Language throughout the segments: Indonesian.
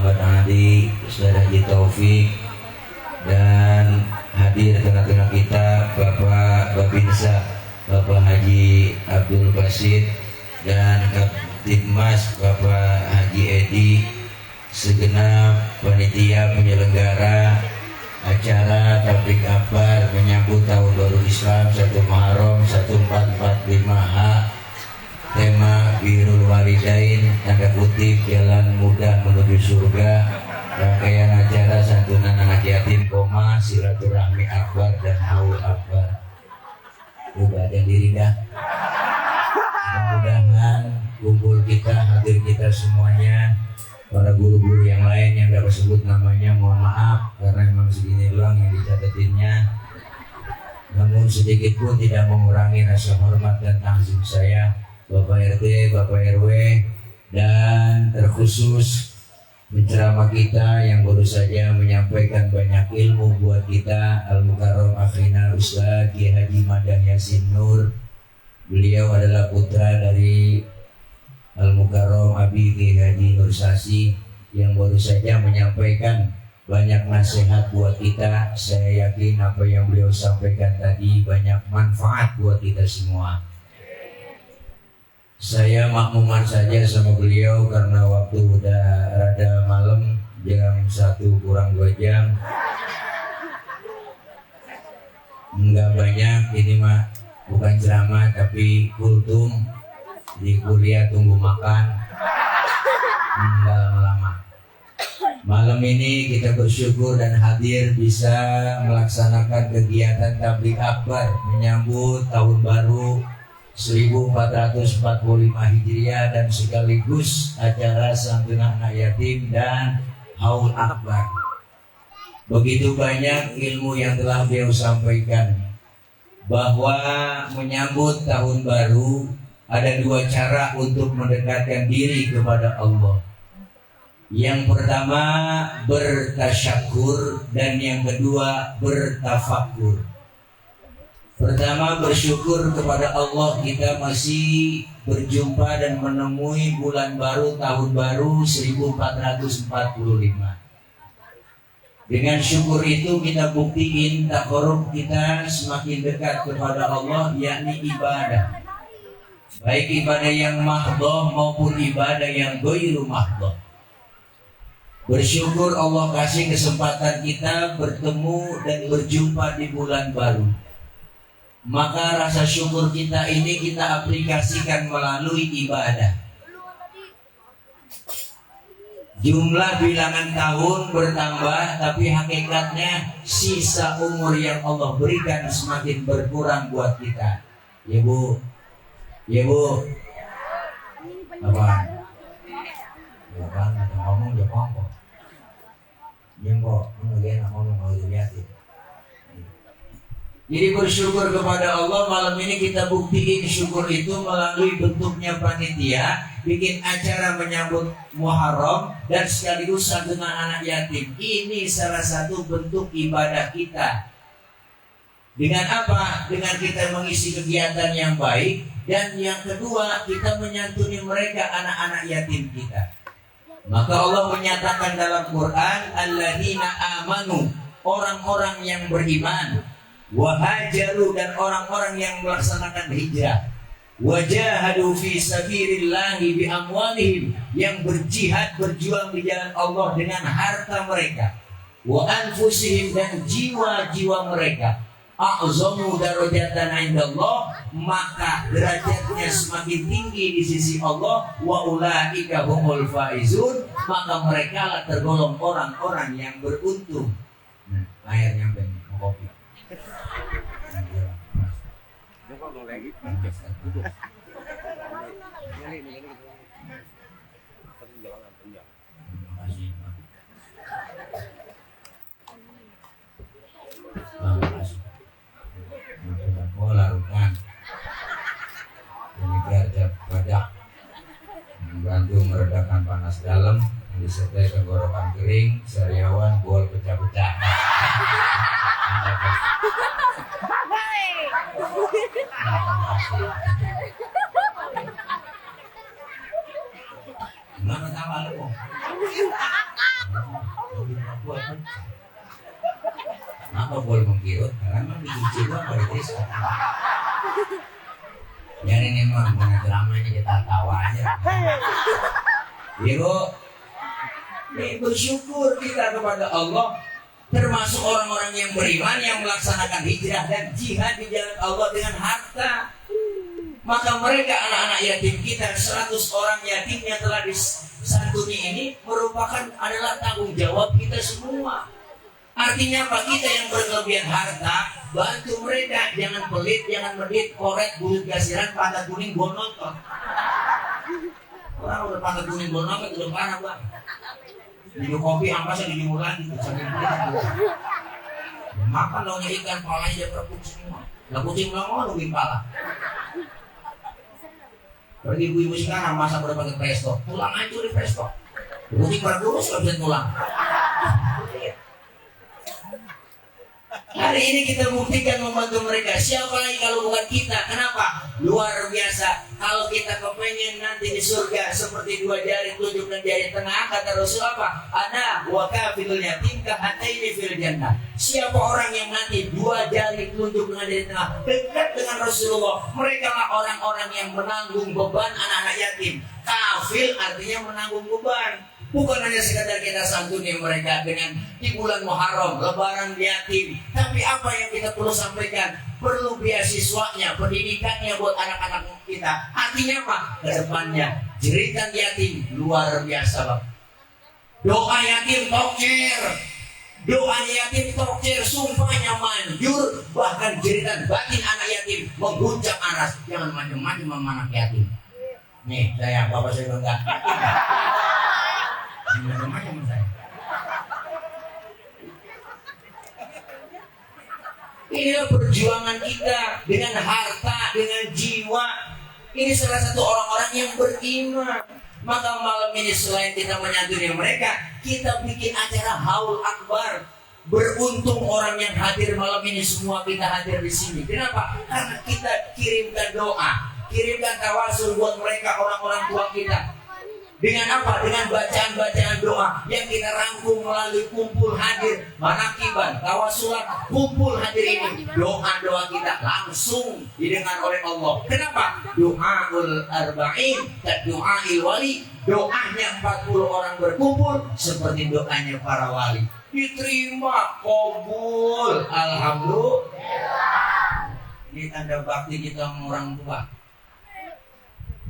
Muhammad Adi, Ustaz Haji Taufik, dan hadir tengah-tengah kita Bapak Babinsa, Bapak Haji Abdul Basit, dan Kaptibmas Bapak Haji Edi, segenap panitia penyelenggara acara tablik akbar menyambut tahun baru Islam 1 Muharram 1445H, tema Birrul Walidain, tanda kutip jalan mudah menuju surga, rangkaian acara santunan anak yatim, silaturahmi akbar dan haul akbar. Ibadah diri dah. Mudah-mudahan kumpul kita, hadir kita semuanya, para guru-guru yang lain yang dapat sebut namanya mohon maaf karena memang segini doang yang dicatatinnya, namun sedikit pun tidak mengurangi rasa hormat dan takzim saya Bapak RT, Bapak RW, dan terkhusus penceramah kita yang baru saja menyampaikan banyak ilmu buat kita, Al-Mukarram Akhina Ustaz Kiai Haji Madan Yasin Nur. Beliau adalah putra dari Al-Mukarram Abi Kiai Haji Nur Sasi yang baru saja menyampaikan banyak nasihat buat kita. Saya yakin apa yang beliau sampaikan tadi banyak manfaat buat kita semua. Saya makmuman saja sama beliau karena waktu udah rada malam, jam 1 kurang 2 jam. Enggak banyak, ini mah bukan ceramah tapi kultum di kuliah tunggu makan. Enggak lama. Malam ini kita bersyukur dan hadir bisa melaksanakan kegiatan tablik akbar menyambut tahun baru 1445 Hijriah dan sekaligus acara santunan anak yatim dan haul akbar. Begitu banyak ilmu yang telah beliau sampaikan, bahwa menyambut tahun baru ada 2 cara untuk mendekatkan diri kepada Allah. Yang pertama bertasyakur dan yang kedua bertafakur. Pertama, bersyukur kepada Allah kita masih berjumpa dan menemui bulan baru, tahun baru 1445. Dengan syukur itu kita buktiin takarub kita semakin dekat kepada Allah, yakni ibadah. Baik ibadah yang mahdhah maupun ibadah yang ghairu mahdhah. Bersyukur Allah kasih kesempatan kita bertemu dan berjumpa di bulan baru. Maka rasa syukur kita ini kita aplikasikan melalui ibadah. Jumlah bilangan tahun bertambah, tapi hakikatnya sisa umur yang Allah berikan semakin berkurang buat kita. Ya Bu, ya Bu. Apa? Ya kan, ngomong ya kok. Ya kok, ngomong mau dilihatin. Jadi bersyukur kepada Allah, malam ini kita buktiin syukur itu melalui bentuknya panitia bikin acara menyambut Muharram dan sekaligus santunan anak yatim. Ini salah satu bentuk ibadah kita. Dengan apa? Dengan kita mengisi kegiatan yang baik, dan yang kedua kita menyantuni mereka, anak-anak yatim kita. Maka Allah menyatakan dalam Quran, alladzina amanu, orang-orang yang beriman, wahajaru, dan orang-orang yang melaksanakan hijrah, wajahadu fi sabilillahi bi amwalihim, yang berjihad berjuang di jalan Allah dengan harta mereka, wa anfusihim, dan jiwa-jiwa mereka, a'zamu darajatan indallah, maka derajatnya semakin tinggi di sisi Allah, wa ulaika humul faizun, maka mereka lah tergolong orang-orang yang beruntung. Air nyampe mau kopi. Membantu meredakan panas dalam, disertai tenggorokan kering, sariawan, bol pecah-pecah. Mana tahu lu? Kenapa bol mengkirut? Karena memang dicuci doang dari desa. Jadi ini memang dengan dramanya kita tawa aja. Ibu, bersyukur kita kepada Allah, termasuk orang-orang yang beriman yang melaksanakan hijrah dan jihad di jalan Allah dengan harta. Maka mereka anak-anak yatim kita, 100 orang yatim yang telah disantuni ini merupakan adalah tanggung jawab kita semua. Artinya apa? Kita yang berkelebihan harta, bantu mereka. Jangan pelit, jangan medit, koret, bulut gasiran, pantat kuning, bonotot. Orang udah pantat kuning, bonotot, udah parah bang. Minum kopi, ampasnya dijemur lagi. Makan daunnya ikan, palanya dia berebut semua. Lah kucing nongol, nungguin pala. Berarti ibu-ibu sekarang masa udah pakai presto, tulang hancur di presto. Kucing berkurus gak bisa tulang. Hari ini kita buktikan membantu mereka. Siapa lagi kalau bukan kita? Kenapa? Luar biasa. Kalau kita kepengen nanti di surga seperti 2 jari tunjuk dan jari tengah, kata Rasul apa? Ana wa kafilul yatim ka hataini fil jannah. Siapa orang yang nanti 2 jari tunjuk dengan jari tengah dekat dengan Rasulullah, mereka lah orang-orang yang menanggung beban anak-anak yatim. Kafil artinya menanggung beban. Bukan hanya sekadar kita santuni mereka dengan di bulan Muharram, lebaran yatim. Tapi apa yang kita perlu sampaikan? Perlu beasiswanya, pendidikannya buat anak-anak kita. Artinya apa? Kedepannya, jeritan yatim luar biasa bang. Doa yatim tokcer. Doanya yatim tokcer, sumpahnya manjur. Bahkan jeritan batin anak yatim mengguncang aras. Jangan macam-macam sama anak yatim. Nih, saya bapak saya enggak. Macam-macam saya. Inilah perjuangan kita dengan harta, dengan jiwa. Ini salah satu orang-orang yang beriman. Maka malam ini selain kita menyantuni mereka, kita bikin acara haul akbar. Beruntung orang yang hadir malam ini semua kita hadir di sini. Kenapa? Karena kita kirimkan doa, kirimkan tawasul buat mereka orang-orang tua kita. Dengan apa? Dengan bacaan-bacaan doa yang kita rangkum melalui kumpul hadir manakiban, tawasulat, kumpul hadir ini. Doa-doa kita langsung didengar oleh Allah. Kenapa? Doaul arba'in dan doail wali. Doanya 40 orang berkumpul seperti doanya para wali. Diterima, kabul, alhamdulillah. Ini tanda bakti kita sama orang tua.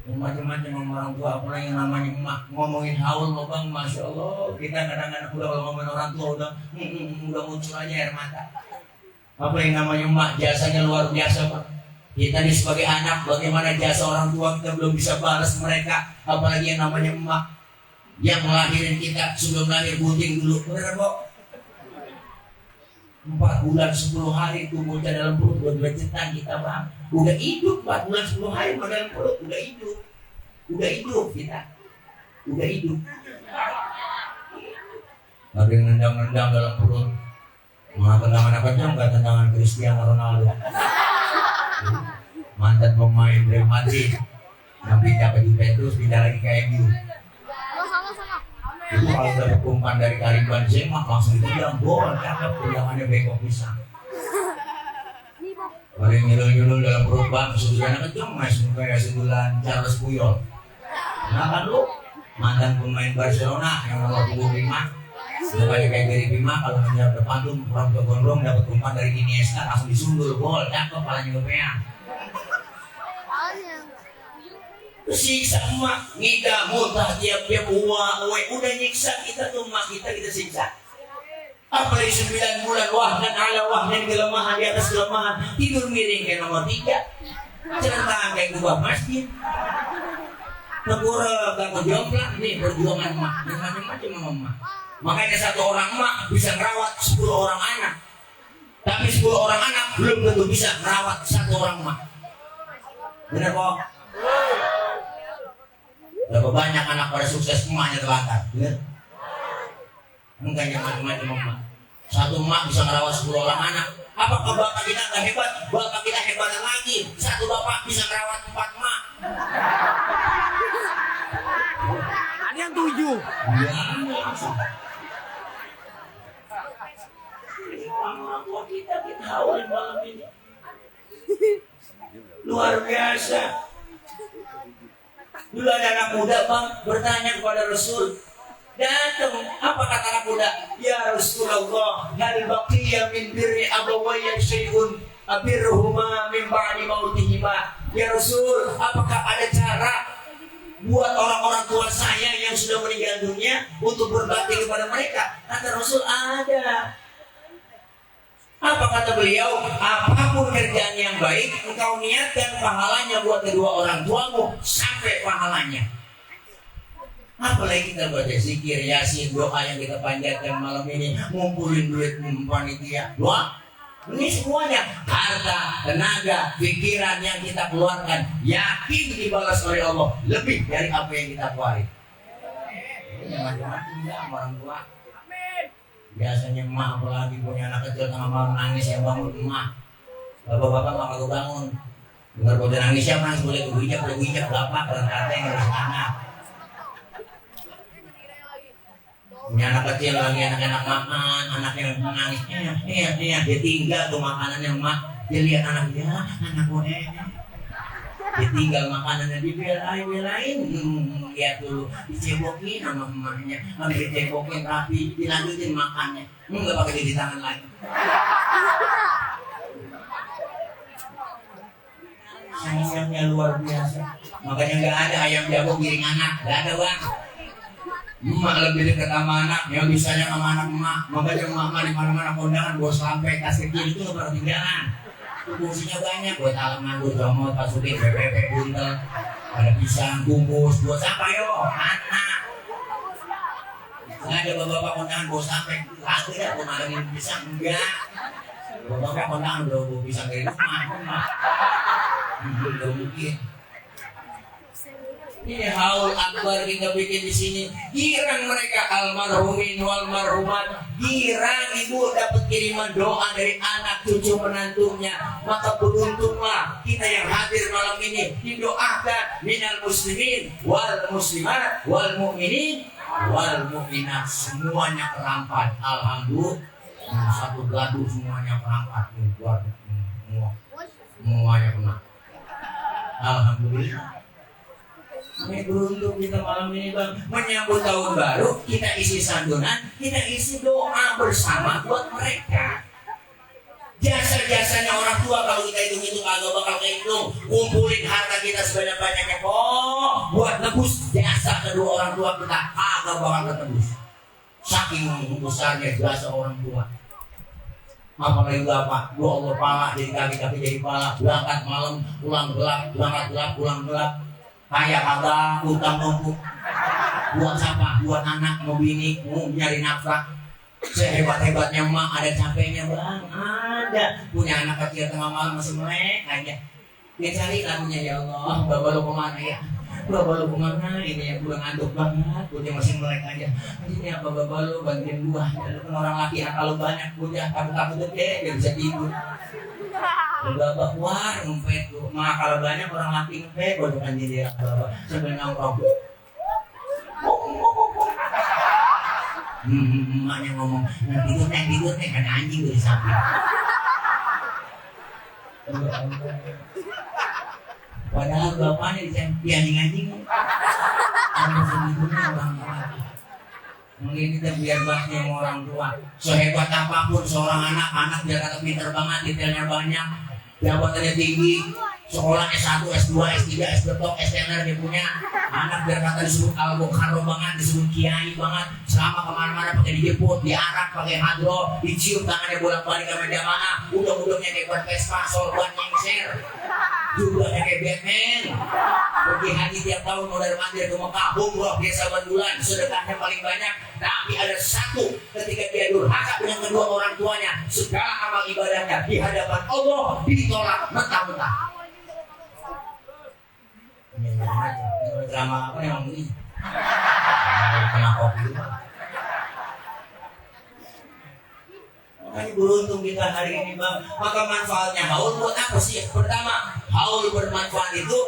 Macam-macam sama orang tua, apalagi yang namanya emak. Ngomongin haul loh bang, masya Allah. Kita kadang-kadang udah kalau ngomongin orang tua udah muncul aja air mata. Apa yang namanya emak, jasanya luar biasa bang. Kita nih sebagai anak, bagaimana jasa orang tua kita belum bisa balas mereka. Apalagi yang namanya emak yang melahirin kita sebelum lahir bunting dulu, bener kok. 4 bulan 10 hari itu bocah dalam perut buat becetan kita bang. Udah hidup 4 bulan 10 hari dalam perut, udah hidup kita, udah hidup. Ada yang nendang-nendang dalam perut. Mau tendangan apa jam? Gak tendangan Cristiano Ronaldo. Mantan pemain Real Madrid yang pindah ke Juventus, pindah lagi ke MU. Itu kalau dapat umpan dari Karim Benzema langsung ditendang gol, cakep, tendangannya bengkok pisang. Ada yang nyelul-nyelul dalam perut bang, sundulannya kenceng, mas, kayak sundulan Charles Puyol. Nah kan lu, mantan pemain Barcelona yang nomor 25, mukanya kayak Gary Bima, kalau menyerap depan tuh orang ke gondrong dapat umpan dari Iniesta langsung disundul gol, cakep, palanya lepeang. Siksa emak, ngida, mutah, tiap-tiap udah nyiksa kita tuh emak kita siksa. Apalagi 9 bulan wahdan ala wahdan, kelemahan di atas kelemahan, tidur miring kayak nomor 3, celentang kayak kubah masjid, negara gak jomplang. Nih perjuangan emak, dan macam-macam sama emak. Makanya satu orang emak bisa merawat 10 orang anak, tapi 10 orang anak belum tentu bisa merawat satu orang emak. Benar kok? Berapa banyak anak pada sukses emaknya telantar, ya? Enggak yang macam-macam emak. Satu emak bisa merawat 10 orang anak. Apakah bapak kita nggak hebat? Bapak kita hebat lagi. Satu bapak bisa merawat 4 emak. Ada yang 7. Ya, sama orang tua kita haulin malam ini. Luar biasa. Dulu ada anak muda bang bertanya kepada Rasul. Datang, apa kata anak muda? Ya Rasulullah, hal baqiya min birri abawayya syai'un abirruhuma min ba'di mautihima. Ya Rasul, apakah ada cara buat orang-orang tua saya yang sudah meninggal dunia untuk berbakti kepada mereka? Kata Rasul, ada. Apa kata beliau? Apapun kerjaan yang baik, engkau niatkan pahalanya buat kedua orang tuamu sampai pahalanya. Apalagi kita baca zikir, yasin, doa yang kita panjatkan malam ini, ngumpulin duit panitia, doa. Ini semuanya harta, tenaga, pikiran yang kita keluarkan, yakin dibalas oleh Allah lebih dari apa yang kita keluarin. Ini macam-macam ya orang tua. Biasanya emak apalagi punya anak kecil tengah malam nangis, yang bangun emak. Bapak-bapak nggak kalau bangun, dengar kode nangis siapa nangis boleh bijak bapak kalau kata yang harus anak. Punya anak kecil lagi anak-anak makan, anak yang nangis, dia tinggal tuh makanannya emak, dia lihat anaknya, anak gue, dia tinggal makanannya dibelain, lihat dulu, dicebokin sama emaknya, habis dicebokin rapi, dilanjutin makannya, nggak pakai di tangan lagi. Sayangnya luar biasa, makanya nggak ada ayam jago giring anak, nggak ada bang. Emak lebih dekat sama anak, yang bisanya sama anak emak. Makanya emak di mana-mana kondangan buat sampai tas kecil itu nggak pernah ketinggalan. Itu fungsinya banyak buat alaman, buat comot, pasukin, bebek, buntel, ada pisang, bungkus, buat apa yo? Anak. Nggak ada bapak-bapak kondangan buat sampai, aku ya buat ngalangin pisang enggak. Bapak-bapak kondangan udah bawa pisang dari rumah, belum mungkin. Ini haul akbar kita bikin di sini. Girang mereka almarhumin wal marhumat. Girang ibu dapat kiriman doa dari anak cucu menantunya. Maka beruntunglah kita yang hadir malam ini. Didoakan minal muslimin wal muslimat wal mu'minin wal mu'minat. Semuanya kerampat. Alhamdulillah. Satu gaduh semuanya kerampat. Semuanya kena. Alhamdulillah. Ini beruntung kita malam ini bang menyambut tahun baru, kita isi santunan, kita isi doa bersama buat mereka. Jasa-jasanya orang tua kalau kita hitung-hitung agak bakal kehitung. Kumpulin harta kita sebanyak-banyaknya buat nebus jasa kedua orang tua kita agak bakal ketebus. Saking besarnya jasa orang tua. Apalagi bapak, gua Allah pala jadi kaki-kaki jadi pala, berangkat malam pulang gelap, berangkat gelap pulang gelap. Kayak ada utang numpuk buat siapa? Buat anak, mau bini, mau nyari nafkah. Sehebat-hebatnya emak ada capeknya bang, ada. Punya anak kecil tengah malam masih melek aja. Dia cari lagunya, ya Allah, bapak lu kemana ya? Bapak lu kemana? Ini yang gue ngantuk banget, gue masih melek aja. Ini apa bapak lu bantuin gua? Lu kan orang laki akal lu banyak, gue takut-takut gede, biar bisa tidur. Bapak keluar ngempet tuh, mah kalau banyak orang laki ngempet, gue bukan jadi bapak sambil nongkrong. Emaknya ngomong, tidur nih, kan anjing dari samping. Padahal bapaknya di anjing-anjing. Ada sebetulnya orang laki. Mungkin kita biar bakti sama orang tua. Sehebat apapun seorang anak dia kata pintar banget, detailnya banyak. Jabatannya tinggi, sekolah S1, S2, S3, S2, STNR dia punya. Anak biar kata disebut al-mukarram banget, disebut kiai banget. Selama kemana-mana pakai dijemput, diarak, pakai hadroh, dicium tangannya bolak-balik sama jamaah. Udang-udangnya kayak buat Vespa, sorban nyengser. Jumlahnya kayak Batman. Pergi haji tiap tahun mau dari Madinah ke Mekah, umroh biasa bulan, sedekahnya paling banyak. Tapi ada satu ketika dia durhaka dengan kedua orang tuanya, segala amal ibadahnya di hadapan Allah ditolak mentah-mentah. Drama apa yang ini? Kena kopi. Makanya beruntung kita hari ini bang. Maka manfaatnya haul buat apa sih? Pertama, haul bermanfaat itu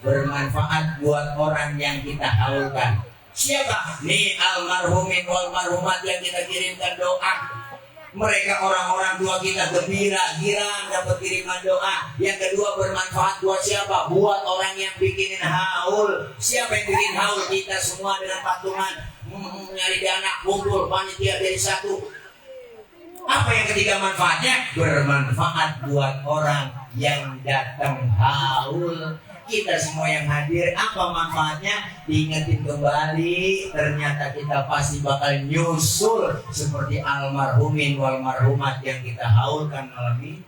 bermanfaat buat orang yang kita haulkan. Siapa? Nih almarhumin wal marhumat yang kita kirimkan doa. Mereka orang-orang tua kita gembira, girang dapat kiriman doa. Yang kedua bermanfaat buat siapa? Buat orang yang bikinin haul. Siapa yang bikin haul? Kita semua dengan patungan nyari dana, kumpul panitia dari satu. Apa yang ketiga manfaatnya? Bermanfaat buat orang yang datang haul. Kita semua yang hadir, apa manfaatnya? Diingetin kembali, ternyata kita pasti bakal nyusul seperti almarhumin wal marhumat yang kita haulkan malam ini.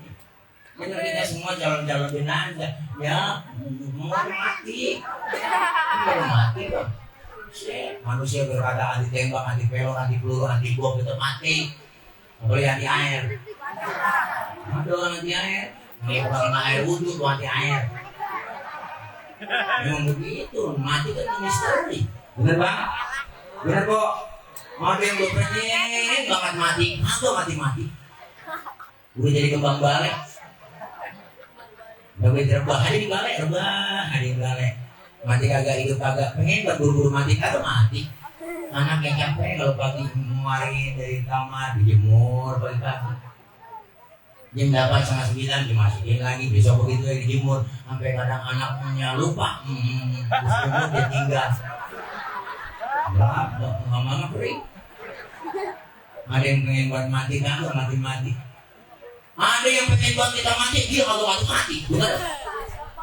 Benar, kita semua calon-calon jenazah, ya mau mati, mau mati bang. Manusia berkata anti tembak, anti pelor, anti peluru, anti bom itu mati. Boleh anti air, ada orang anti air, ini bukan air wudhu, itu anti air. Memang begitu, mati kan misteri. Bener bang? Bener kok? Ada yang berpengen banget mati, atau mati-mati. Udah jadi kembang balai. Udah boleh terbang, ada di balai, terbang, ada di balai. Mati kagak, hidup kagak, pengen gak buru-buru mati, kagak mati. Anak yang capek kalau pagi kemarin dari kamar, dijemur pagi-pagi. Jam 8:30 dimasukin lagi, besok begitu lagi dijemur sampai kadang anaknya lupa, terus dia tinggal. Mama kering. Ada yang pengen buat mati kan, mati. Ada yang pengen buat kita mati, dia kalau mati, benar?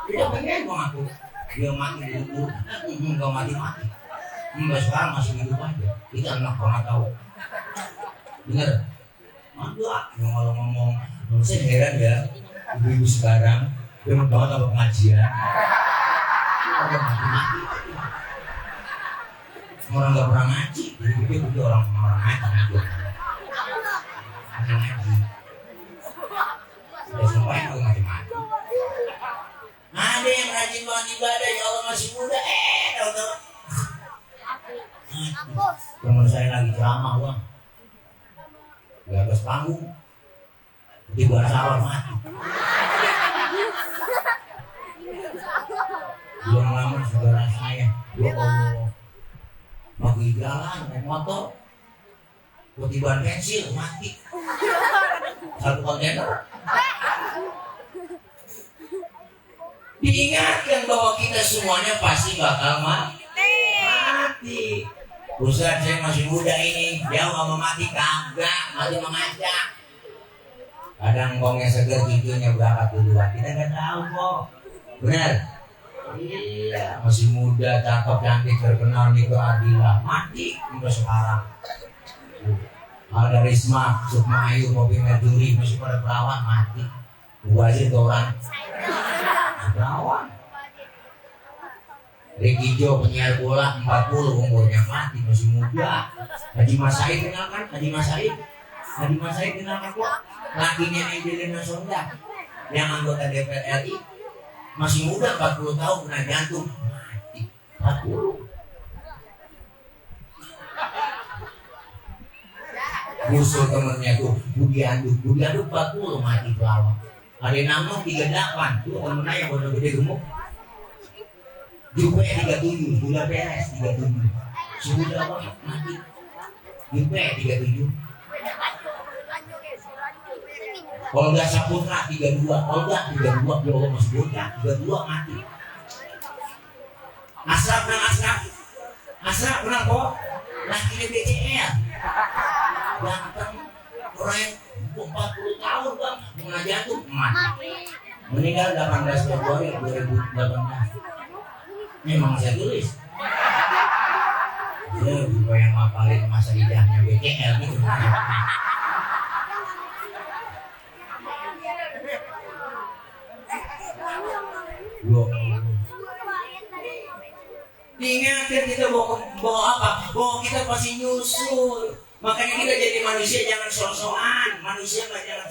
Dia pengen mengaku, dia mati dulu, enggak mati. Enggak, sekarang masih hidup aja. Kita anak pernah tahu, benar? Enggak, kalau ngomong. Saya heran ya, ibu-ibu sekarang demen banget sama pengajian. Orang nggak pernah ngaji, jadi begitu orang ngaji. Ya semua itu mati. Ada yang rajin banget ibadah, ya Allah masih muda, tahu-tahu. Teman saya lagi ceramah bang, di atas panggung. Di bawah sawah mati. Belum lama saudara saya, ya Allah, pagi jalan naik motor, ketiban pensil mati. Satu kontainer. Diingatkan bahwa kita semuanya pasti bakal mati. Ustaz, saya masih muda ini, dia mau mati kagak, mati mengajak. Kadang kongnya seger, cucunya berangkat duluan. Kita nggak tahu kok. Benar? Iya, masih muda, cakep, cantik, terkenal, Niko Adila. Mati sampai sekarang. Ada Risma, Sukma Ayu, Poppy Mercury, masih pada perawan, mati. Gua aja tuh orang perawan. Ricky Jo, penyiar bola, 40 umurnya, mati, masih muda. Haji Mas Said kenal kan? Haji Mas Said kenal kan kok? Lakinya Angelina Sondakh yang anggota DPR RI, masih muda, 40 tahun, kena jantung, mati. 40. Musuh temennya tuh Budi Anduk 40 mati pelawak. Ada nama 38 tuh temennya yang udah gede gemuk. Jupe 37, Gula Beres 37, sudah banget mati. Jupe 37. Olga Saputra 32, Olga 32, ya Allah masih bocah, 32 mati. Asraf kenal kok? Lakinya BCL. Ganteng, keren, 40 tahun bang, kena jantung, mati. Meninggal 18 Februari 2018. Memang saya tulis. Ya, juga yang ngapalin masa hidupnya BCL gitu. Diingatkan kita bawa apa? Bahwa kita pasti nyusul. Makanya kita jadi manusia jangan sok-sokan. Manusia nggak jangan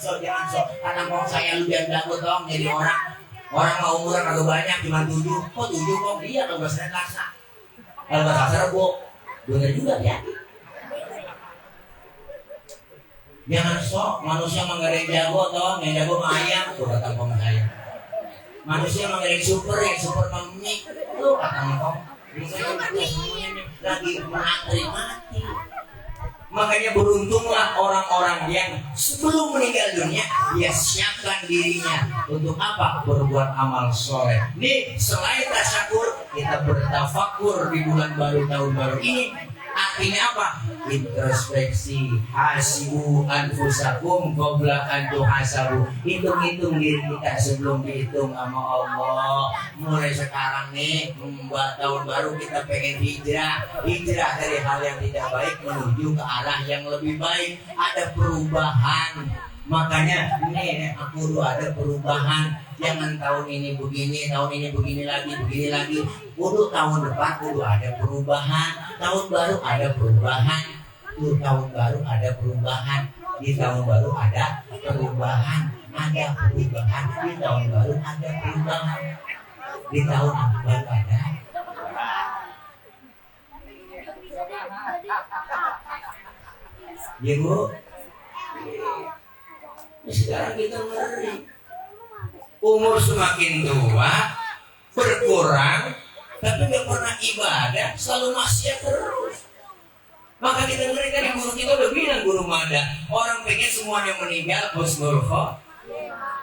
sok. Karena mau saya lu biar jago dong jadi orang. Orang mau umuran agak banyak cuma 7. Kok 7 kok? Iya kalau bahasa kasar. Kalau bahasa kasar kok bener juga ya. Jangan sok. Manusia mah nggak ada yang jago dong. Yang jago mah ayam. Tuh kata ngomong saya. Manusia mah nggak ada yang super mami. Tuh kata ngomong. Misalnya semuanya lagi mati. Makanya beruntunglah orang-orang yang sebelum meninggal dunia dia siapkan dirinya untuk apa? Berbuat amal soleh. Nih selain tasyakur, kita bertafakur di bulan baru tahun baru ini. Artinya apa? Introspeksi, hasibu anfusakum qabla an tuhasabu. Hitung-hitung diri kita sebelum dihitung sama Allah. Mulai sekarang nih, membuat tahun baru kita pengen hijrah dari hal yang tidak baik menuju ke arah yang lebih baik. Ada perubahan. Makanya ini aku ada perubahan. Jangan tahun ini begini, tahun ini begini lagi. Untuk tahun depan kudu ada perubahan. Tahun baru ada perubahan. Tahun baru ada perubahan. Di tahun baru ada perubahan. Ada perubahan. Di tahun baru ada perubahan. Di tahun baru ada. Ya Bu. Sekarang kita ngeri. Umur semakin tua, berkurang, tapi gak pernah ibadah, selalu maksiat terus. Maka kita ngeri kan, guru kita udah bilang, guru Mada, orang pengen semuanya meninggal, husnul khotimah.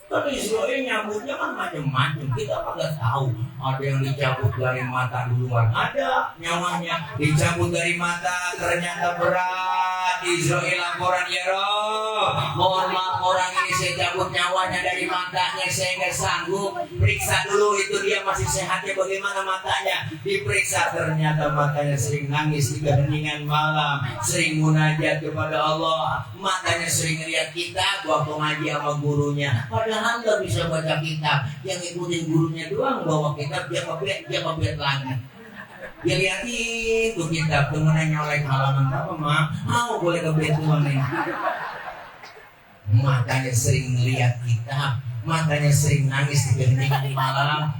Tapi Israel nyambutnya kan macam-macam. Kita apa nggak tahu. Ada yang dicabut dari mata duluan, ada nyawanya dicabut dari mata ternyata berat. Israel laporan, ya Roh, mohon maaf orang ini saya cabut nyawanya dari matanya, saya nggak sanggup. Periksa dulu itu dia masih sehatnya bagaimana matanya. Diperiksa ternyata matanya sering nangis di keheningan malam, sering munajat kepada Allah, matanya sering lihat kitab waktu ngaji sama gurunya. Padahal nggak bisa baca kitab, yang ikutin gurunya doang bawa kitab, dia kebet lagi. Dia liatin tuh kitab, temennya nyolek halaman apa mah, boleh kebet doang nih. Matanya sering lihat kitab, matanya sering nangis di keheningan malam.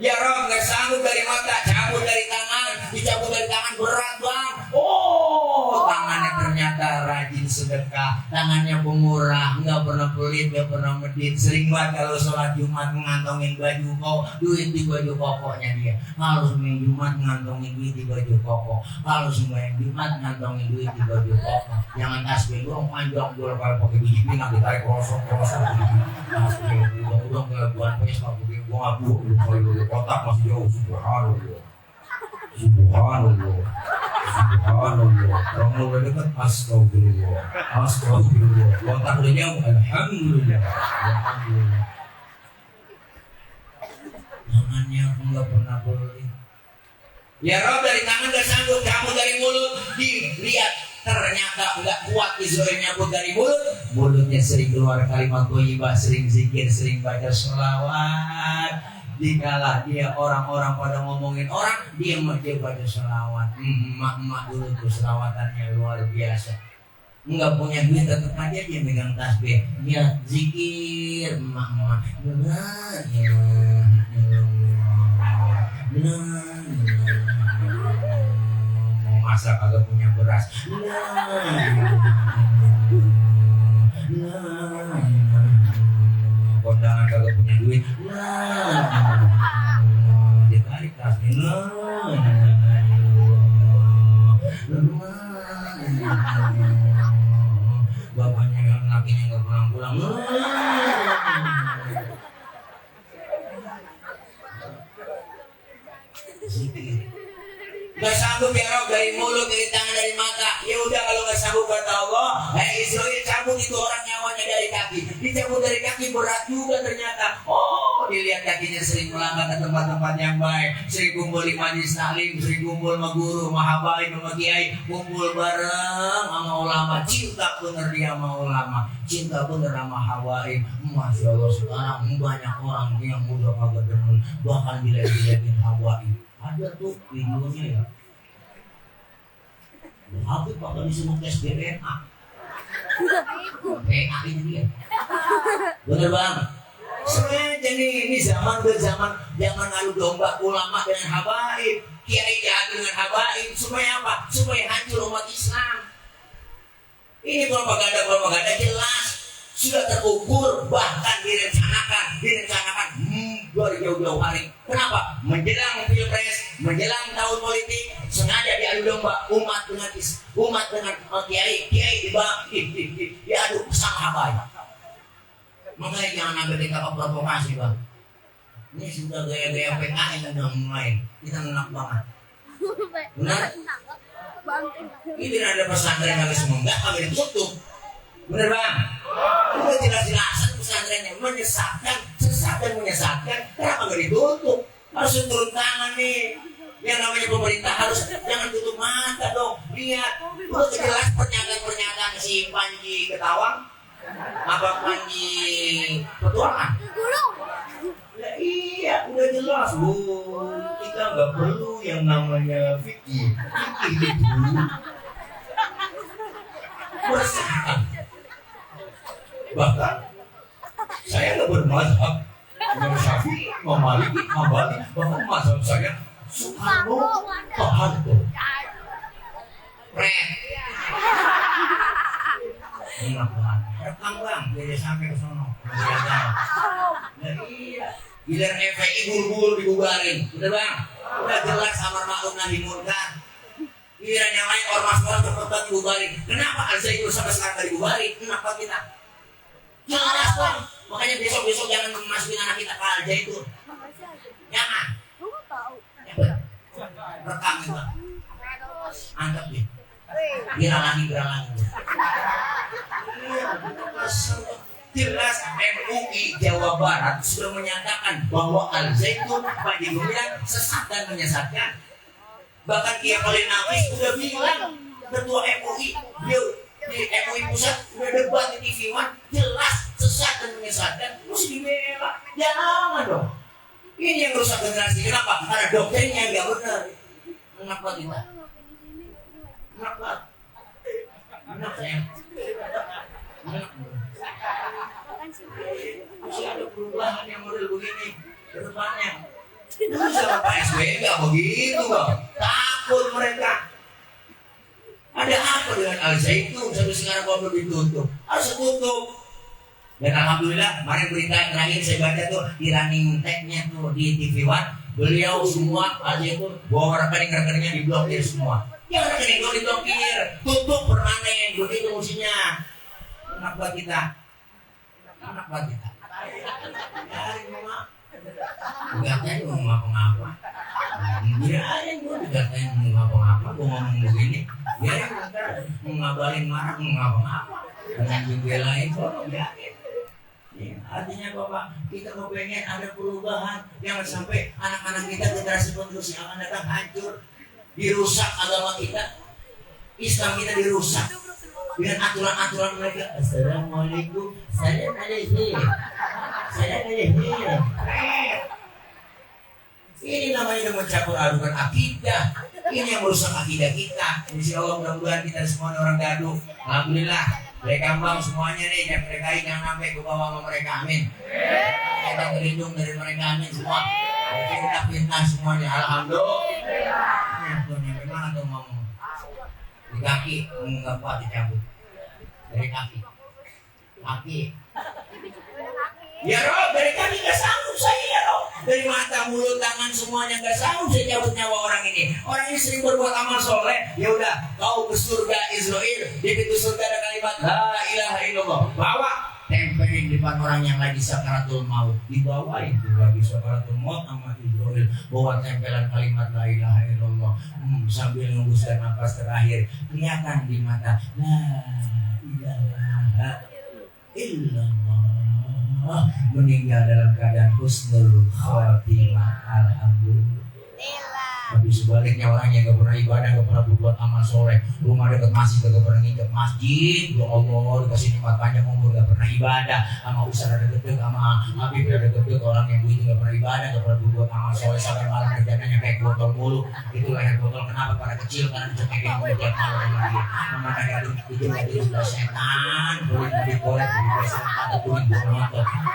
Ya Roh, nggak sanggup dari mata, cabut dari tangan, dicabut dari tangan berat bang. Oh, tangannya ternyata rajin sedekah, tangannya pemurah, nggak pernah pelit, nggak pernah medit. Sering banget kalau sholat Jumat ngantongin baju kok, duit di baju kokoknya dia. Kalau sembahyang Jumat ngantongin duit di baju kokok, kalau sembahyang Jumat ngantongin duit di baju kokok. Jangan tasbih doang panjang bola kayak pakai biji pinang ditarik kosong. Tasbih udah kayak buat pesta, gua ngabu kalau kotak masih jauh. Subhanallah. Kalau udah dekat astagfirullah. Kotak udah jauh, alhamdulillah. Tangannya aku nggak pernah beli. Ya Roh, dari tangan gak sanggup, kamu dari mulut dilihat ternyata nggak kuat Israel nyambut dari mulut. Mulutnya sering keluar kalimat thayyibah, sering zikir, sering baca sholawat. Dikala dia orang-orang pada ngomongin orang, dia baca sholawat. Emak-emak dulu tuh sholawatannya luar biasa. Nggak punya duit tetap aja dia megang tasbih. Dia zikir emak-emak. Masa kagak punya beras. Kondangan kagak punya duit. Ditarik tasnya. Bapaknya yang lakinya nggak pulang-pulang. Gak sanggup ya Rob, dari mulut, dari tangan, dari mata. Ya udah kalau gak sanggup kata Allah, Israel cabut itu orang nyawanya dari kaki. Dicabut dari kaki berat juga ternyata. Oh, dilihat kakinya sering melangkah ke tempat-tempat yang baik, sering kumpul di majelis taklim, sering kumpul sama guru, sama habaib, sama kiai, kumpul bareng sama ulama. Cinta bener dia sama ulama, cinta bener sama habaib. Masya Allah, sekarang banyak orang yang udah kagak dengar, bahkan dilihat-lihatin habaib. Ada tuh videonya ya. Habis bakal disuruh tes DNA. DNA ini dia. Bener bang. Sebenarnya ini zaman berzaman, jangan adu domba ulama dengan habaib, kiai diadu dengan habaib. Supaya apa? Supaya hancur umat Islam. Ini propaganda jelas, sudah terukur, bahkan direncanakan dari jauh-jauh hari. Kenapa? Menjelang pilpres, menjelang tahun politik, sengaja diadu domba umat dengan kiai diadu sama abai. Makanya jangan ambil kita provokasi, Bang. Ini sudah gaya-gaya PKI yang udah mulai. Kita enak banget. Benar? Ini ada pesantren kami semua enggak kami ditutup. Benar, Bang? Udah jelas-jelasan pesantrennya menyesatkan, sesat dan menyesatkan. Kenapa nggak ditutup? Harus turun tangan nih. Yang namanya pemerintah harus jangan tutup mata dong. Lihat, udah jelas pernyataan si Panji Ketawang, apa Panji Petualangan. Ya, iya, udah jelas, Bu. Kita nggak perlu yang namanya fikih. Fikih itu bersahkan. Bahkan saya nggak bermazhab Imam Syafi'i, Imam Maliki, Hambali. Bahkan mazhab saya Soekarno, Pak Harto. Enak banget. Rekam, Bang, biar sampai ke sono. Nah, iya. Giliran FPI buru-buru dibubarin. Udah, Bang? Udah jelas amar ma'ruf nahi munkar. Giliran yang lain ormas-ormas tertentu dibubarin. Kenapa Al-Zaitun sampai sekarang nggak dibubarin? Kenapa kita? Jelas, Bang. Makanya besok-besok jangan masukin anak kita ke Al-Zaitun. Jangan. Rekam itu, Bang. Angkat deh. Biar lagi. Jelas MUI Jawa Barat sudah menyatakan bahwa Al-Zaitun Panji Gumilang sesat dan menyesatkan. Bahkan Kiai Khalil Nafis sudah bilang, ketua MUI, beliau di MUI pusat sudah debat di TV One, jelas sesat dan menyesatkan, mesti dibela. Jangan dong. Ini yang rusak generasi. Kenapa? Karena doktrinnya nggak benar. Enak banget kita. Enak banget. Enak sayang. Enak. Masih ada perubahan yang model begini ke depannya. Dulu sama Pak SBY nggak begitu, Bang. Takut mereka. Ada apa dengan Al-Zaitun sampai sekarang baru ditutup? Harus tutup. Dan alhamdulillah, kemarin berita terakhir saya baca tuh di running tag-nya tuh di TV One, beliau semua Al-Zaitun bawa rekening-rekeningnya diblokir semua. Yang rekening itu diblokir, tutup permanen, begitu musimnya. Enak buat kita. Enak buat kita. Katanya mau ngapa-ngapa. Biarin gue dikatain mau ngapa-ngapa. Gue ngomong begini. Biarin mau ngabalin marah mau ngapa-ngapa. Dengan dibelain kok biarin. Ya, artinya Bapak, kita mau pengen ada perubahan. Jangan sampai anak-anak kita generasi penerus yang akan datang hancur. Dirusak agama kita. Islam kita dirusak. Dengan aturan-aturan mereka. Assalamualaikum. Assalamualaikum. Ini namanya mencampur adukan akidah. Ini yang merusak akidah kita. Insya Allah mudah-mudahan kita semua orang gaduh. Alhamdulillah. Mereka bang semuanya nih, yang mereka jangan sampai ke bawah sama mereka, amin. Kita terlindung dari mereka, amin semua. Kita pindah semuanya, alhamdulillah. Memang atau ngomong di kaki nggak kuat dicabut dari kaki. Ya Rob, dari kaki nggak sanggup saya ya Rob. Dari mata, mulut, tangan semuanya nggak sanggup saya cabut nyawa orang ini. Orang ini sering berbuat amal soleh. Ya udah, kau ke surga Israel. Di pintu surga ada kalimat La ilaha illallah. Bawa, tempelin di depan orang yang lagi sakaratul maut. Dibawain tuh lagi sakaratul maut sama Israel. Bawa tempelan kalimat La ilaha illallah. Sambil mengembuskan nafas terakhir, kelihatan di mata La ilaha illallah. Meninggal dalam keadaan husnul khotimah, alhamdulillah. Tapi sebaliknya orang yang gak pernah ibadah, gak pernah berbuat amal soleh, rumah dekat masjid gak pernah nginjak masjid, ya Allah dikasih nikmat panjang umur gak pernah ibadah, sama usaha deket-deket, sama Habib deket-deket, orang yang begitu gak pernah ibadah, gak pernah berbuat amal soleh sampai malam kerjanya kayak botol mulu. Itu leher botol kenapa pada kecil karena dicekekin mulu tiap malam sama dia. Memang ada itu sudah setan, kulit kulit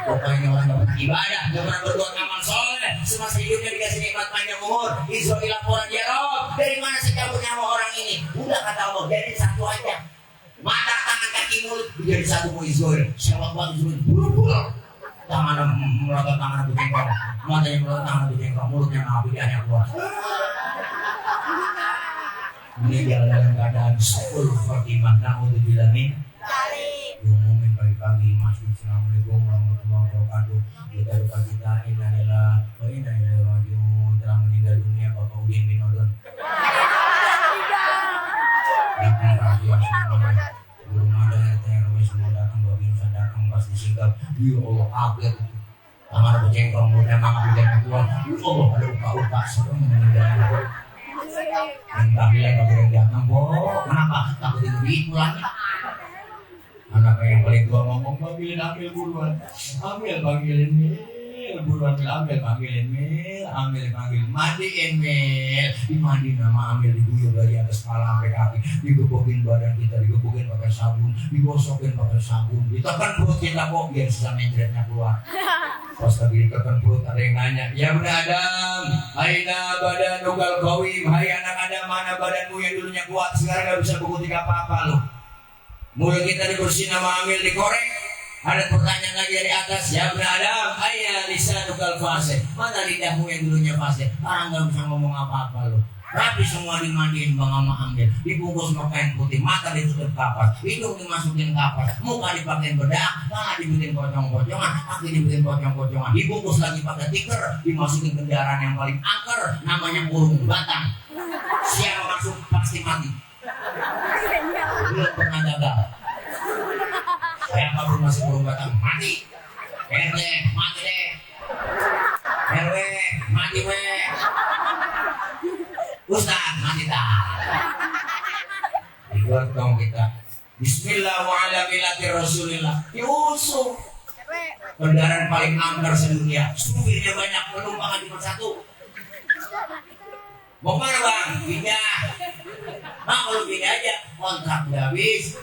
pokoknya orang gak pernah ibadah, gak pernah berbuat amal soleh, semasa hidupnya dikasih nikmat panjang umur. Israel laporan ya Rob, dari mana secabut nyawa orang ini? Udah kata Allah, jadi satu aja. Mata, tangan, kaki, mulut jadi satu mau Israel. Sewak banget Israel, buru-buru. tangan melotot tangan bejengkong, matanya melotot tangan bejengkong, mulutnya ngabiannya keluar. Meninggal dalam keadaan sepul Fatimah. Naudzubillah min diumumin pagi-pagi. Masih Assalamualaikum warahmatullahi wabarakatuh. Kita duka kita innalillahi wa inna ilaihi raji'un. Telah meninggal dunia Bapak Udin bin Odon. Datang kajian semuanya. Belum ada RT/RW semua datang, babi nusa datang pas disingkap. Ya Allah, kaget. Tangan bejengkong, mulutnya ngabiannya keluar. Ya Allah, ada uka-uka serem meninggal. Entah bilang gak boleh datang, kenapa? Takut duit pulang. Anaknya yang paling tua ngomong, panggilin ambil buruan, ambil panggilin mil, buruan mil, ambil panggilin mil, ambil mandiin mil, dimandiin nama ambil, diguyur dari atas kepala sampai kaki, digebukin badan kita, digebukin pakai sabun, digosokin pakai sabun, ditekan perut kita kok biar sisa mencretnya keluar. Pas lagi ditekan perut ada yang nanya, ya Ibnu Adam, aina badan nugal kawim, hai anak Adam, mana badanmu yang dulunya kuat, sekarang gak bisa berkutik apa-apa lo. Mulut kita dibersihin sama ambil dikorek. Ada pertanyaan lagi dari atas, ya Ibnu Adam, aina lisanukal fasih, mana lidahmu yang dulunya fasih, sekarang gak bisa ngomong apa-apa lo. Rapi semua dimandiin bang sama ambil, dibungkus sama kain putih, mata ditutup kapas, hidung dimasukin kapas, muka dipakein bedak, tangan dibikin pocong-pocongan, kaki dibikin pocong-pocongan, dibungkus lagi pakai tikar, dimasukin kendaraan yang paling angker, namanya burung batang. Siapa masuk pasti mati. Belum pernah gagal. Siapa belum masuk burung batang mati. RT mati deh. RW mati weh. Ustaz mati tak. Ikut dong kita. Bismillahirrahmanirrahim. Rasulillah Yusuf. Kendaraan paling angker sedunia. Supirnya banyak, penumpang cuma satu. Mau mana bang? Pindah. Nah kalau pindah aja kontrak udah habis.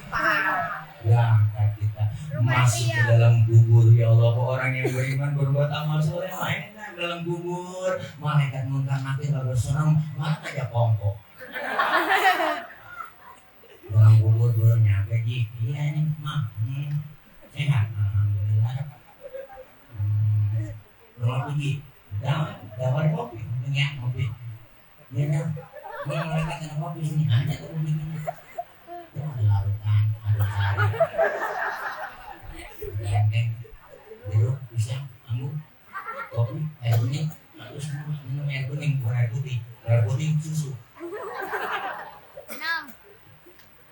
Ya kita masuk ke dalam kubur. Ya Allah, orang yang beriman berbuat amal soleh enak dalam kubur. Malaikat munkar nakir kalau serem mana aja kongkok. Dalam kubur belum nyampe Ji. Iya ini mah sehat alhamdulillah. Belum pergi. Dawar kopi, punya kopi. Ya dah. Ini malaikat kena kopi sini aja tuh begini. Itu ada larutan, ada sari. Genteng, jeruk, pisang, anggur, kopi, air kuning, terus minum air kuning, bukan air putih susu.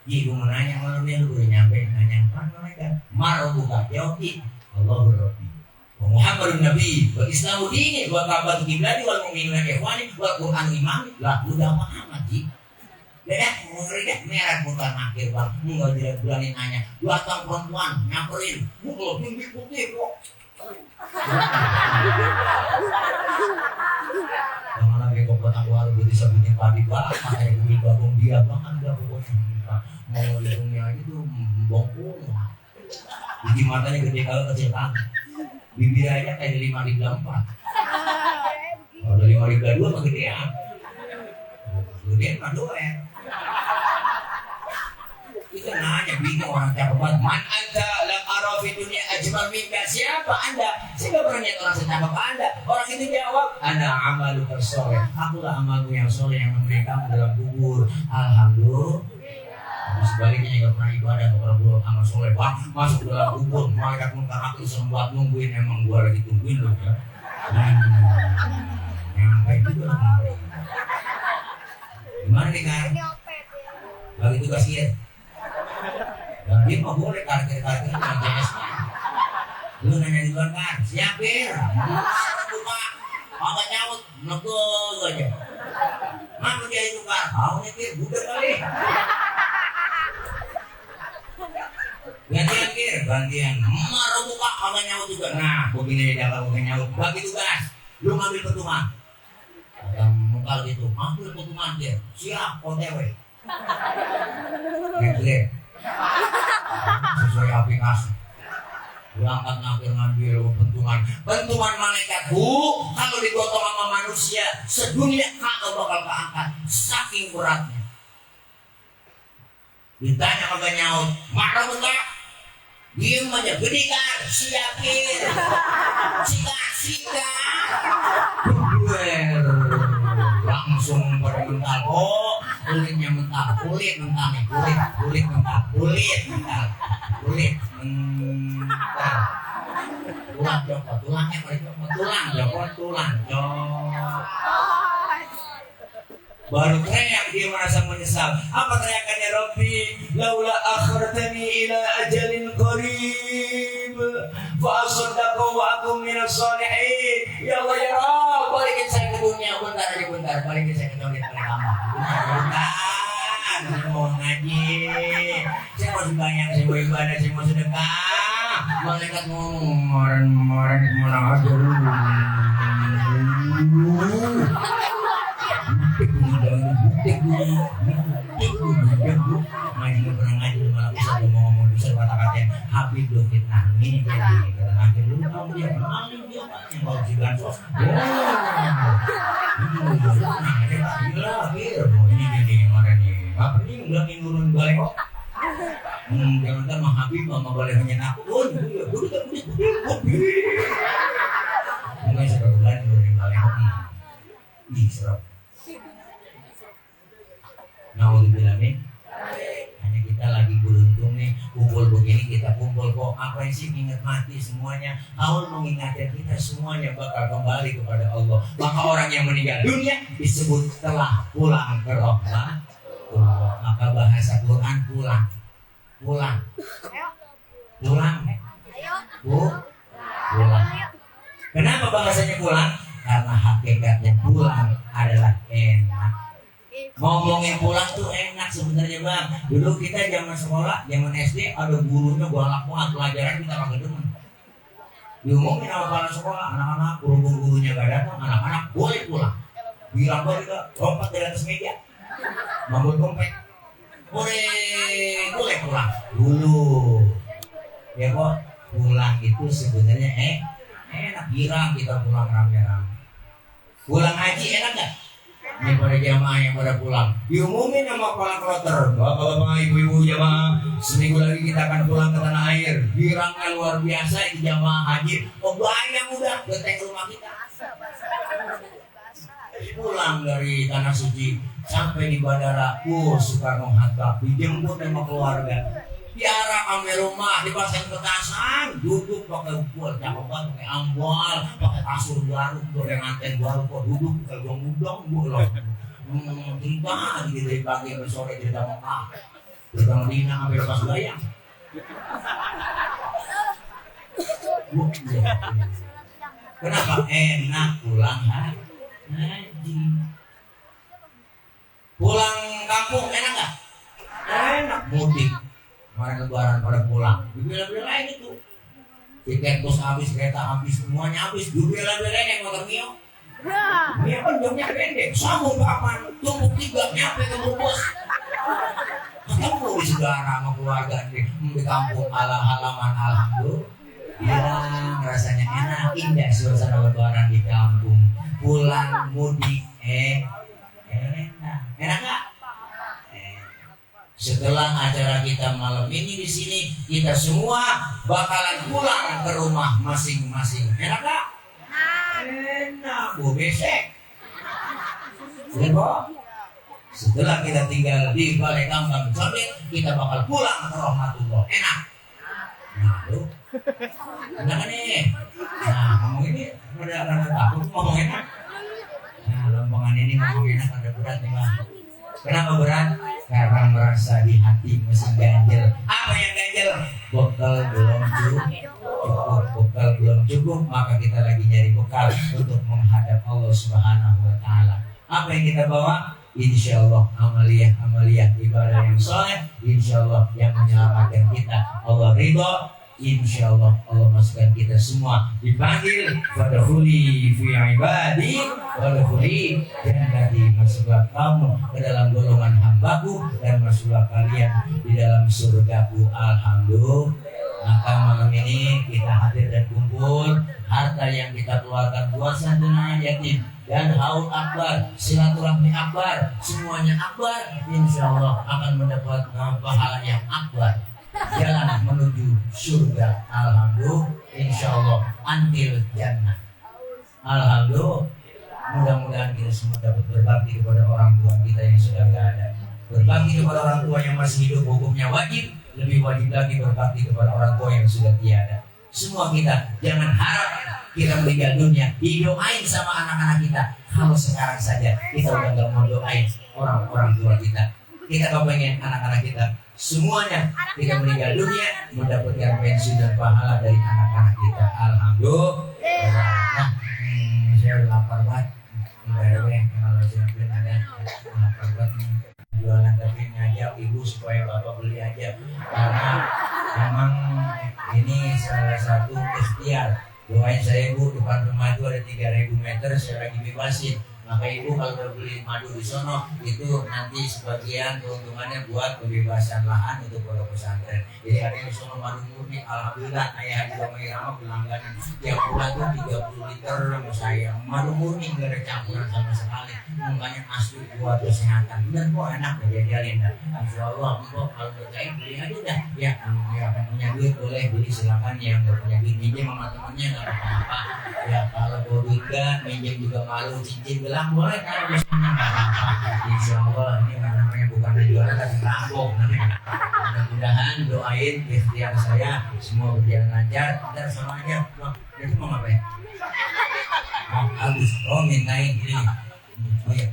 Ji, gue mau nanya sama lu, lu udah nyampe nanya apa mereka? Marah buka, jawab Ji, Allah berrobi. Muhammadun Nabi, wa Islamu dini, wa kabar kibladi, wal mu'minuna ikhwani, wa Qur'an imam, lah udah Muhammad Ji. Deh, mereka merah bukan akhir bang, nggak tidak berani nanya. Dua tahun perempuan nyamperin, mukul tinggi putih kok. Jangan lagi kok buat aku harus bisa bikin padi bang, makanya gue babong dia bang, kan udah pokoknya mau hidungnya gitu bongkong. Gigi matanya gede kalau kecil kan, bibir aja kayak 5,4. Kalau 5,2 mah gedean. Gedean mah doer. Kita nanya bingung orang cakep banget. Man anta lam ara fi dunya ajmal minka. Siapa anda? Saya gak pernah lihat orang secakep anda. Orang itu jawab, ana amalu tersoleh. Akulah amalmu yang soleh yang menemani kamu dalam kubur. Alhamdulillah. Sebaliknya yang gak pernah ibadah, gak pernah buat amal soleh, wah masuk dalam kubur, malaikat munkar nakir sembuat nungguin, emang gua lagi tungguin loh ya. Nyampe juga. Gimana nih kan? Bagi tugas ya. Dan dia mah boleh kartir-kartir dengan JS-nya. Lu nanya di luar kan, siapin, buka, agak nyaut, nekul aja. Mana dia itu kan? Tahu nih Kir, budak kali. Gantian marah buka agak nyaut juga. Nah begini dia kalau agak nyaut bagi tugas, lu ngambil petungan ada muka gitu, ambil petungan dia siap OTW gitu sesuai aplikasi berangkat ngambil pentungan malaikat kalau digotong sama manusia sedunia kagak bakal keangkat saking beratnya. Ditanya kagak nyaut, marah buka Diem aja, gede kan, siapin, sikat, langsung pada mental, oh kulitnya mental, kulit mental nih, kulit mental, tulang copot, tulangnya pada copot, tulang copot. Baru teriak dia merasa menyesal. Apa teriakannya? Rabbi laula akhartani ila ajalin qarib fa asaddaqa wa akum minas shalihin. Ya Allah ya Rabb, balikin saya ke dunia bentar, balikin saya ke dunia paling lama. Saya mau ngaji, saya mau sembahyang, saya mau ibadah, saya mau sedekah. Malaikat ngomong, kemarin aja lu. Ngaji pernah ngaji malah bisa ngomong bisa kata-kata Habib lu fitnah ini jadi kata ngaji lu kamu dia kenal dia yang bawa jiban sos gila ini gini kemarin nih apa ini udah nurun balik kok jangan kan mah Habib mah boleh menyenangkan mungkin sebulan nurunin balik ih serap. Nauzubillahi, hanya kita lagi beruntung nih kumpul begini, kita kumpul kok apa sih ingat mati semuanya. Allah mengingatkan kita semuanya bakal kembali kepada Allah. Maka orang yang meninggal dunia disebut telah pulang ke rahmat Allah. Maka bahasa Quran pulang Kenapa bahasanya pulang? Karena hakikatnya pulang adalah enak. Ngomongin pulang tuh enak sebenarnya bang. Dulu kita zaman sekolah, zaman SD ada gurunya galak banget, pelajaran kita kagak demen. Diomongin sama kepala sekolah, anak-anak berhubung gurunya gak datang, anak-anak boleh pulang. Bilang balik lompat dari atas meja, ngambil dompet, boleh pulang dulu. Ya kok pulang itu sebenarnya enak, girang kita pulang rame-rame. Pulang haji enak gak? Ini pada jamaah yang pada pulang diumumin sama kepala kloter, bapak-bapak, ibu-ibu jamaah, seminggu lagi kita akan pulang ke tanah air. Girangnya luar biasa di jamaah haji. Bayang udah genteng rumah kita. Pulang dari tanah suci sampai di bandara Soekarno-Hatta, dijemput sama keluarga, diarah kami rumah, dipasang petasan, duduk pakai buat cakep banget, pakai ambal, pakai kasur baru, goreng anten baru, kok duduk pakai gudang loh. Cerita gitu dari pagi sampai sore, cerita Mekah, cerita Madinah sampai lepas bayang. Kenapa enak pulang haji? Pulang kampung enak nggak? Enak. Mudik kemarin lebaran pada pulang, dibela-belain itu tiket bus habis, kereta habis, semuanya habis, dibela-belain yang motor Mio. Dia kan jamnya pendek, sambung kapan, tumpuk 3 nyampe ke bus. Ketemu di saudara sama keluarga di kampung ala halaman, alhamdulillah, rasanya enak, indah suasana lebaran di kampung. Pulang mudik enak nggak? Setelah acara kita malam ini di sini, kita semua bakalan pulang ke rumah masing-masing. Enak gak? Enak, Bu besek. Setelah kita tinggal di balai kambang Jamit, kita bakal pulang ke rahmatullah. Enak. Nah, tuh. Enak nih. Nah, ngomong ini ada takut ngomong enak. Nah, lombangan ini ngomong enak ada berat nih bang. Kenapa berat? Karena merasa di hati masih ganjel. Apa yang ganjel? Bekal belum cukup, maka kita lagi nyari bekal untuk menghadap Allah Subhanahu wa Ta'ala. Apa yang kita bawa? Insya Allah amaliyah ibadah yang soleh, insya Allah yang menyelamatkan kita. Allah ridho, insya Allah Allah masukkan kita semua dipanggil fadkhuli fi ibadi wadkhuli jannati, masuklah kamu ke dalam golongan hambaku dan masuklah kalian di dalam surgaku. Alhamdulillah. Maka malam ini kita hadir dan kumpul, harta yang kita keluarkan buat santunan yatim dan haul akbar, silaturahmi akbar, semuanya akbar, insya Allah akan mendapat pahala yang akbar. Jalan menuju surga. Alhamdulillah, insya Allah antil jannah. Alhamdulillah, mudah-mudahan kita semua dapat berbakti kepada orang tua kita yang sudah tidak ada. Berbakti kepada orang tua yang masih hidup hukumnya wajib, lebih wajib lagi berbakti kepada orang tua yang sudah tiada. Semua kita jangan harap kita meninggal dunia didoain sama anak-anak kita. Kalau sekarang saja kita udah gak mau doain orang-orang tua kita, kita kepengen anak-anak kita semuanya kita meninggal dunia mendapatkan pensiun dan pahala dari anak-anak kita. Alhamdulillah. Nah, saya udah lapar banget. Kalau siapin ada lapar banget nih. Jualan tapi ngajak ibu supaya bapak beli aja, karena memang ini salah satu ikhtiar. Doain saya Bu, depan rumah itu ada 3.000 meter saya lagi bebasin. Maka ibu kalau udah beli madu di sono itu nanti sebagian keuntungannya buat pembebasan lahan untuk pondok pesantren. Jadi ada yang di sono madu murni. Alhamdulillah ayah juga Irama pelangganan tiap bulan tuh 30 liter sama saya. Madu murni nggak ada campuran sama sekali. Mukanya asli buat kesehatan. Bener kok enak kejadian dah. Insya Allah kok kalau berkait beli aja dah. Ya akan punya duit boleh beli silakan, yang nggak punya duit minjem sama temannya nggak apa-apa. Ya kalau bawa duit kan minjem juga malu, cincin gelang boleh kan, biasanya nggak apa-apa. Insya Allah ini namanya bukan jualan tapi rampung namanya. Mudah-mudahan doain ikhtiar saya semua berjalan lancar. Ntar sama aja loh, itu mau ngapain? Oh habis, oh mintain ini. Oh ya